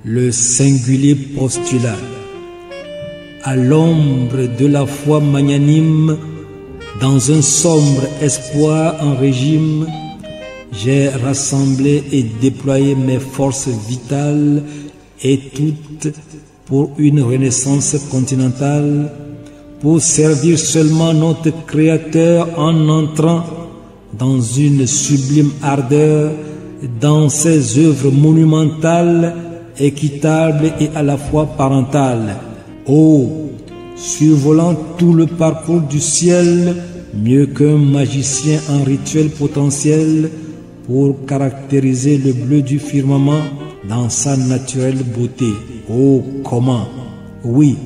le singulier postulat. À l'ombre de la foi magnanime, dans un sombre espoir en régime, j'ai rassemblé et déployé mes forces vitales et toutes pour une renaissance continentale, pour servir seulement notre Créateur en entrant dans une sublime ardeur dans ses œuvres monumentales, équitables et à la fois parentales. Oh, survolant tout le parcours du ciel, mieux qu'un magicien en rituel potentiel, pour caractériser le bleu du firmament dans sa naturelle beauté. Oh, comment! Oui,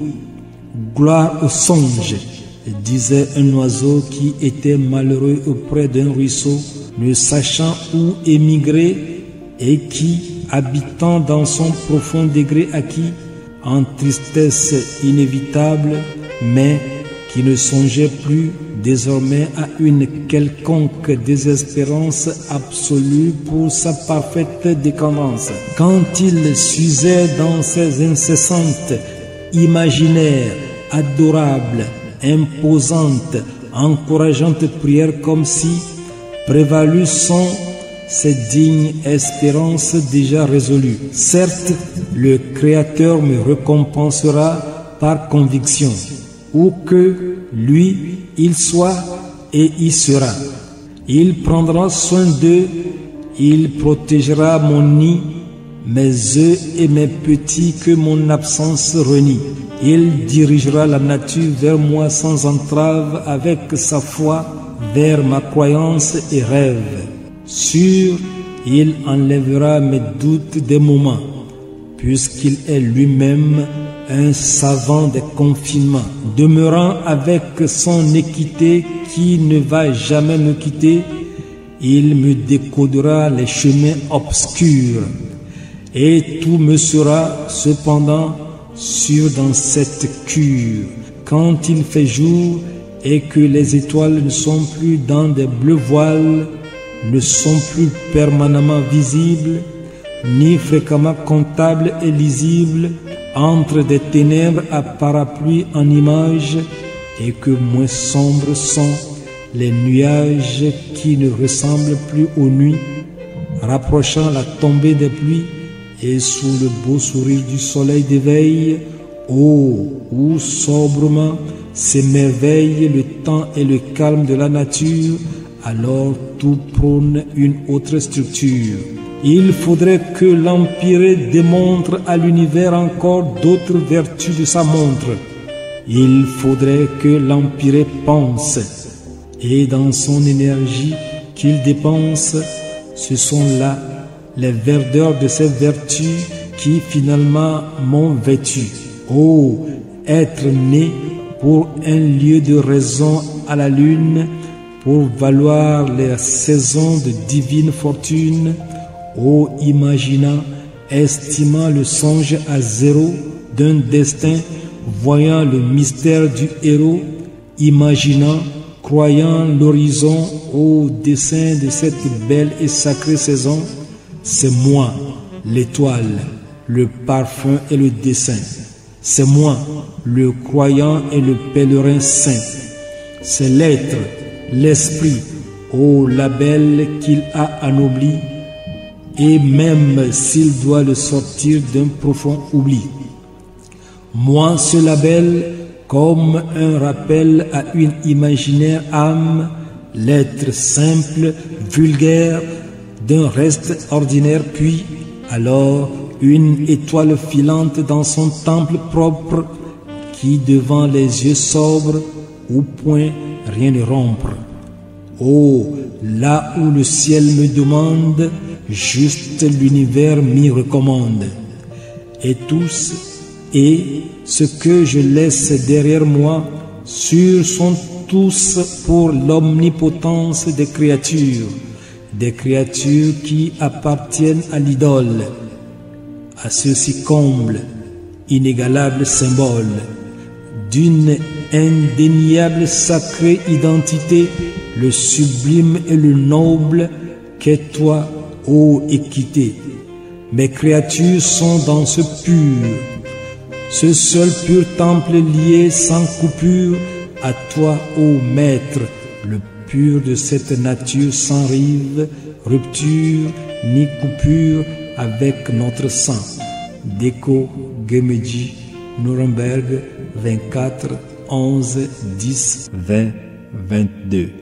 gloire au songe, disait un oiseau qui était malheureux auprès d'un ruisseau, ne sachant où émigrer, et qui, habitant dans son profond degré acquis, en tristesse inévitable, mais qui ne songeait plus désormais à une quelconque désespérance absolue pour sa parfaite décadence. Quand il s'usait dans ses incessantes, imaginaires, adorables, imposantes, encourageantes prières, comme si prévalues sont ces dignes espérances déjà résolues. Certes, le Créateur me récompensera par conviction. Où que lui, il soit et y sera. Il prendra soin d'eux, il protégera mon nid, mes œufs et mes petits que mon absence renie. Il dirigera la nature vers moi sans entrave avec sa foi, vers ma croyance et rêve. Sûr, il enlèvera mes doutes des moments, puisqu'il est lui-même un savant des confinements, demeurant avec son équité qui ne va jamais me quitter. Il me décodera les chemins obscurs, et tout me sera cependant sûr dans cette cure. Quand il fait jour et que les étoiles ne sont plus dans des bleus voiles, ne sont plus permanemment visibles, ni fréquemment comptables et lisibles, entre des ténèbres à parapluie en images, et que moins sombres sont les nuages qui ne ressemblent plus aux nuits, rapprochant la tombée des pluies, et sous le beau sourire du soleil d'éveil, oh, où sobrement s'émerveille le temps et le calme de la nature, alors tout prône une autre structure. Il faudrait que l'Empyrée démontre à l'univers encore d'autres vertus de sa montre. Il faudrait que l'Empyrée pense, et dans son énergie qu'il dépense, ce sont là les verdeurs de ces vertus qui finalement m'ont vêtu. Oh, être né pour un lieu de raison à la lune, pour valoir les saisons de divine fortune. Oh, imaginant, estimant le songe à zéro d'un destin, voyant le mystère du héros, imaginant, croyant l'horizon au dessein de cette belle et sacrée saison, c'est moi, l'étoile, le parfum et le dessein. C'est moi, le croyant et le pèlerin saint. C'est l'être, l'esprit, ô label qu'il a anobli, et même s'il doit le sortir d'un profond oubli. Moi, ce label, comme un rappel à une imaginaire âme, l'être simple, vulgaire, d'un reste ordinaire, puis, alors, une étoile filante dans son temple propre, qui devant les yeux sobres, au point rien ne rompre. Oh, là où le ciel me demande, juste l'univers m'y recommande. Et tous, et ce que je laisse derrière moi, sûrs sont tous pour l'omnipotence des créatures qui appartiennent à l'idole, à ceux-ci comble, inégalable symbole, d'une indéniable sacrée identité, le sublime et le noble qu'est toi, ô équité. Mes créatures sont dans ce pur, ce seul pur temple lié sans coupure à toi, ô Maître, le pur de cette nature sans rive, rupture ni coupure avec notre sang. Déco Guémédji, Nuremberg, 24 11 10 20 22.